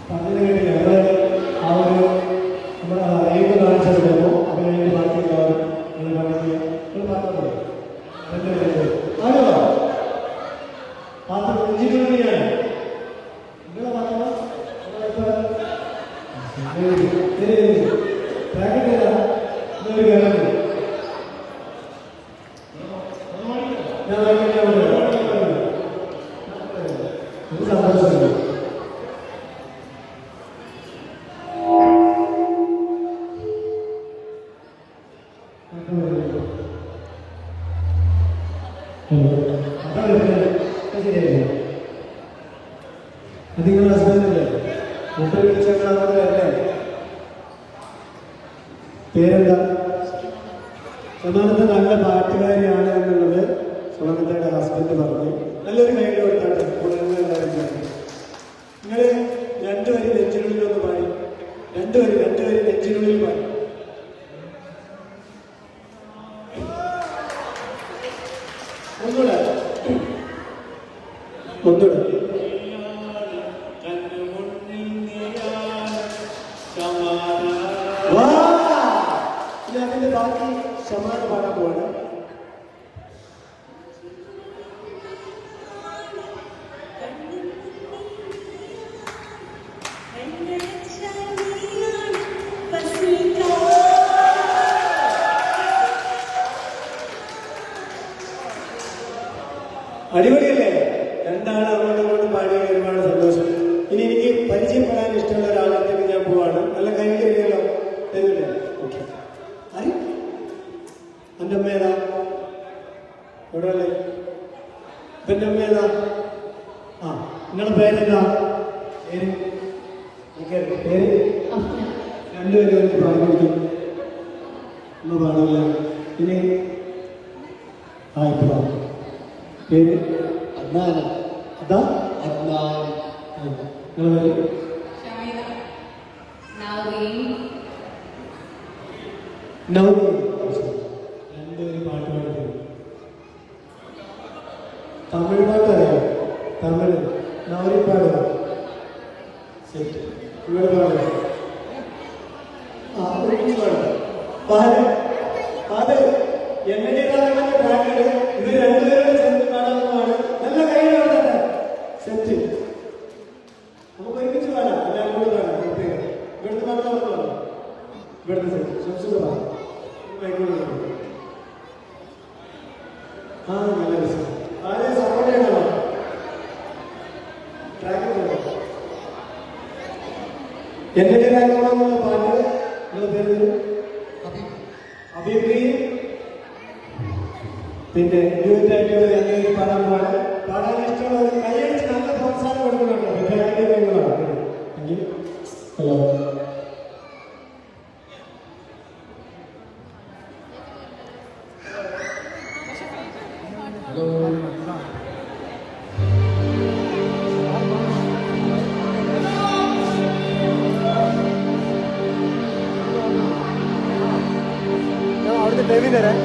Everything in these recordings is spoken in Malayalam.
പറഞ്ഞു കേട്ടില്ല. ഞങ്ങൾ ആ ഒരു നമ്മുടെ റേവ് കാണിച്ചത് വരുമ്പോൾ അവരെ ബാക്കിയുള്ളവർ നിങ്ങൾ കാണിക്കുക. നിങ്ങൾ പറഞ്ഞത് ആരോ പാത്രം എഞ്ചിനീയറിംഗാണ് നിങ്ങളെ പാത്രം പാക്കറ്റ് ഇതൊരു കേരളം സന്തോഷമുണ്ട്. അത് നിങ്ങളുടെ ഹസ്ബൻഡല്ലേ? മുമ്പ് വിളിച്ചല്ലേ? പേരെന്താ? സമാനത്തെ നല്ല പാട്ടുകാരിയാണ് എന്നുള്ളത് സമാനത്തയുടെ ഹസ്ബൻഡ് പറഞ്ഞു. നല്ലൊരു കൈ കൊടുത്താട്ടെ. നിങ്ങൾ രണ്ടുപേരും നെഞ്ചിനുള്ളിൽ ഒന്ന് പാടി. രണ്ടുപേരും നെഞ്ചിനുള്ളിൽ പാടി. ഒന്നുകൂടെ അതിന്റെ ബാക്കി സമാന പാടാൻ പോവാണ്. അടിപൊളിയല്ലേ? രണ്ടാൾ അങ്ങോട്ട് പാടിയ ഒരുപാട് സന്തോഷം. ഇനി എനിക്ക് പരിചയപ്പെടാൻ ഇഷ്ടമുള്ള ഒരാളത്തേക്ക് ഞാൻ പോവാണ്. നല്ല കൈ കഴിയല്ലോ തരില്ലേ? ഓക്കെ. ആര് എൻ്റെ അമ്മ ഏതാ? എവിടെ അല്ലേ? ഇപ്പൻ്റെ അമ്മ ഏതാ? ആ, നിങ്ങളുടെ പേരെന്താ? പേര് രണ്ടുപേരും എനിക്ക് പാടി കൊടുക്കും. ഒന്ന് പാടില്ല. ഇനി ആ ഇപ്പൊ പേര് അദ്നാൻ. അതാ അദ്നാൻ. നിങ്ങളുടെ പേര്? രണ്ടുപേരും പാട്ട് പാടുന്നു. തമിഴ് പാട്ട് അറിയാം? തമിഴ് നവരി പാടുക. ശരി, ഇവിടെ പാടുക. ആ പാടുക. അത് എണ്ണ പാട്ട്. ഇത് രണ്ടുപേരും ചേർന്ന് പാടാവുന്നതാണ്. നല്ല കൈകളാണ്. സെറ്റ് നമുക്ക് ഒരുമിച്ച് പാടാം. എല്ലാവരും കൂടി പാടാം. ഇവിടുത്തെ പാടുന്നവർക്ക് പാടാം. ഇവിടുത്തെ സെറ്റ് സംസ്കൃത പാടാം. ആ നല്ല രസം. ആരെയും സപ്പോർട്ട് ചെയ്യണോ? എന്റെ കാര്യങ്ങളെന്നുള്ള പാട്ട് നിങ്ങളുടെ പേര് അഭിപ്രായം. പിന്നെ ഡ്യൂറ്റായിട്ട് അങ്ങനെ പാടാൻ പാടാൻ ഇഷ്ടമുള്ള കൈയടിച്ച് നല്ല പ്രോത്സാഹനം കൊടുക്കുന്നുണ്ട്. അഭിപ്രായത്തിന്റെ കാര്യങ്ങളാണ്. ഹലോ, അവിടുത്തെ ടൈമിൽ തരാം.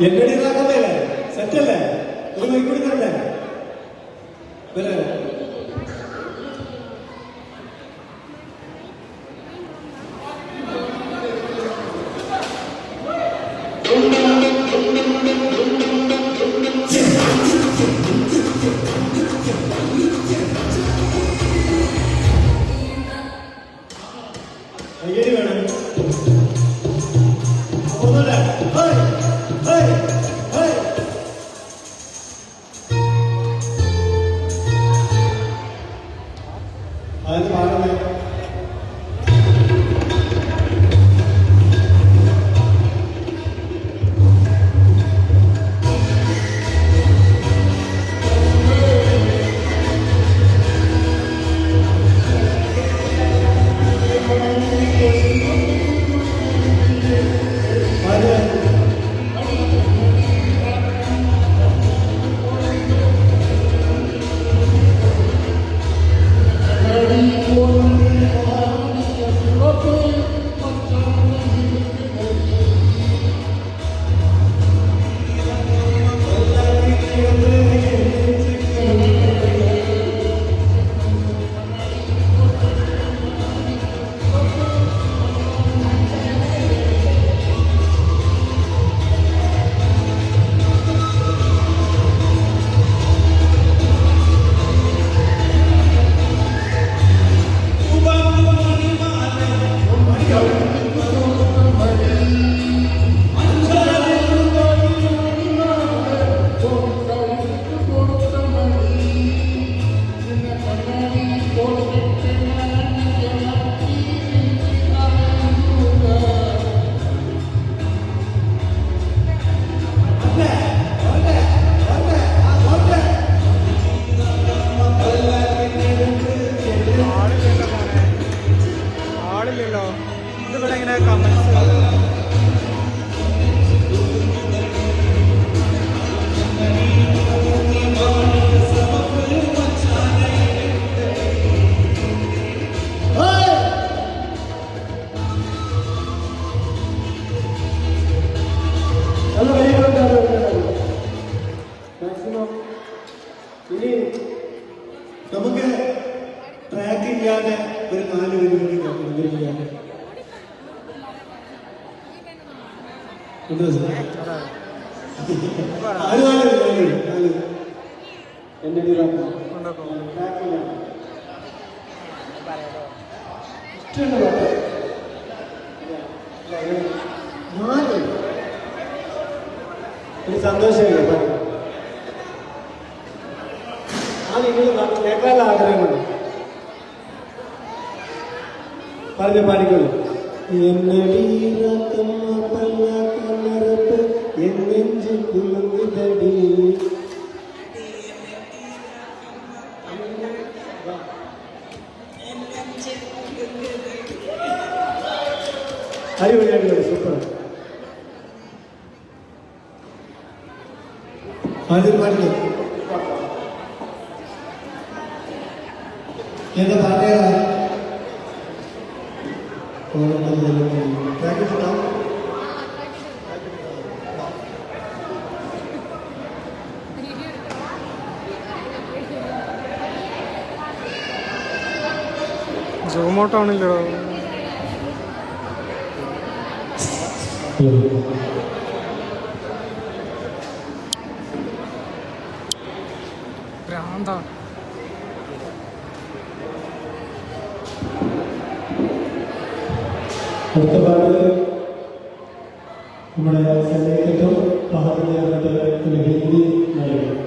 എന്റെ ഇതാക്കല്ലേ? സെറ്റല്ലേ? ഒരു മൈക്ക് കൊടുക്കണ്ടേ? കയ്യടി വേണം. നല്ല വഴികളുണ്ടാണ് മാക്സിമം. ഇനി നമുക്ക് ട്രാക്ക് ഇല്ലാതെ ഒരു 4 വരി കൂടി കേൾക്കണം. എന്റെ സന്തോഷമില്ല ആ നിങ്ങൾ കേൾക്കാനുള്ള ആഗ്രഹമുണ്ട്. പറഞ്ഞ പാടിക്കോളൂ. അടിപൊളിയായിട്ട് സൂപ്പർ. ആദ്യം പാടില്ല എന്താ പാട്ടേ സൂമൗട്ട് ആണല്ലോ. ഭ്രാന്താണ്. അടുത്ത പാട്ട് നമ്മുടെ സംഗീതവും പാടുന്നത് ഒരു ഹിന്ദി നാടകം.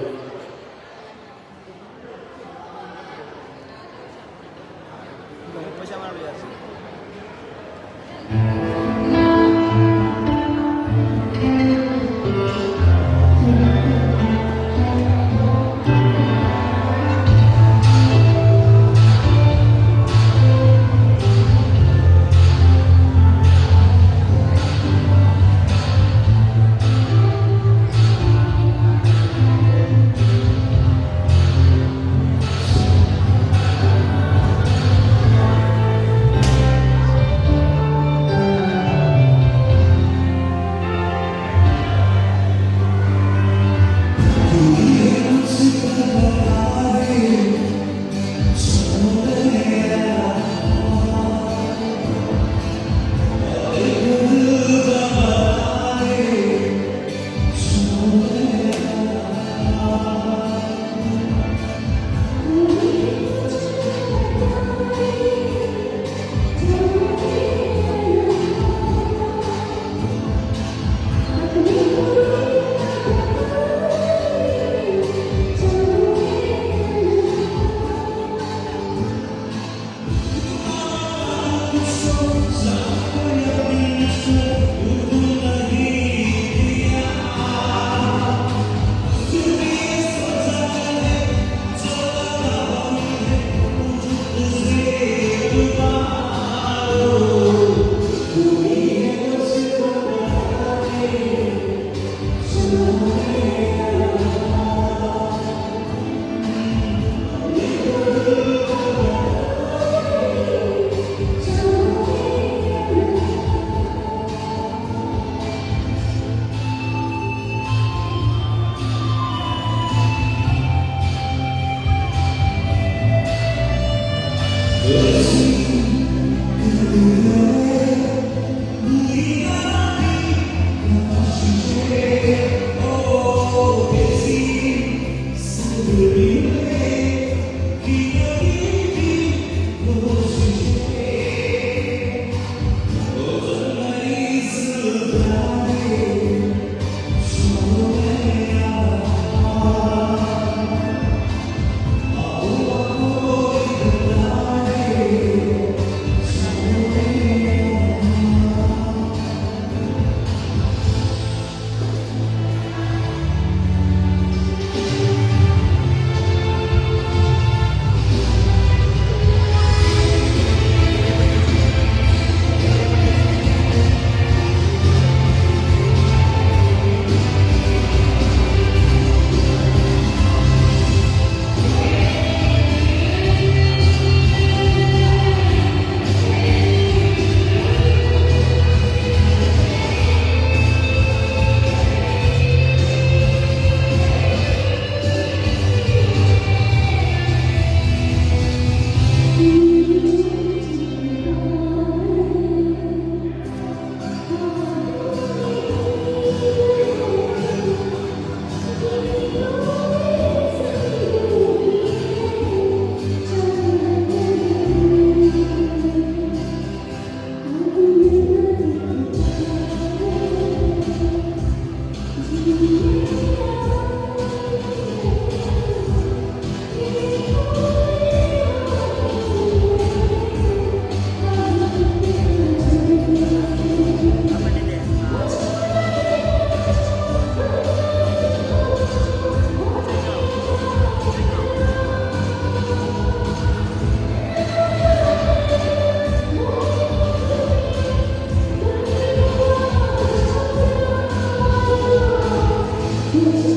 Thank you.